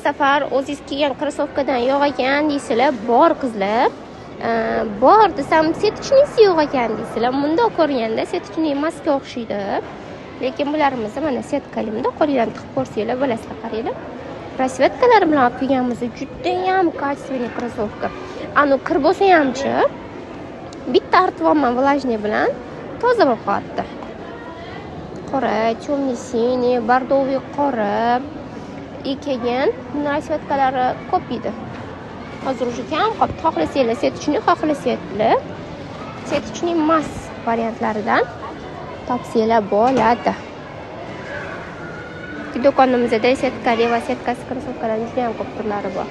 safar o'zingiz kiygan krossovkadan yo'q ekan deysizlar, bor qizlar. Bor desam, setochniisi yo'q ekan deysizlar. Bunda ko'rganda setochni emasga o'xshaydi. Lekin bularimizni mana setkalimda qo'lingizdan tiqib ko'rsanglar bilasizlar, qaranglar. Rasvetkalar bilan olib kelganmiz, juda ham качественный krossovka. Kir bo'lsa hamchi bitta artvoman влажный bilan toza bo'lib qoldi. Qora, chumli siniy, bordoviy qora ekan, rasvetkalari ko'p edi. Hozir уже kam qoldi. Xohlasanglar setochni, xohlasanglar setochni emas variantlaridan topsanglar bo'ladi. Do'konimizda setkali va setkasiz krossovkalar juda ham ko'p turlari bor.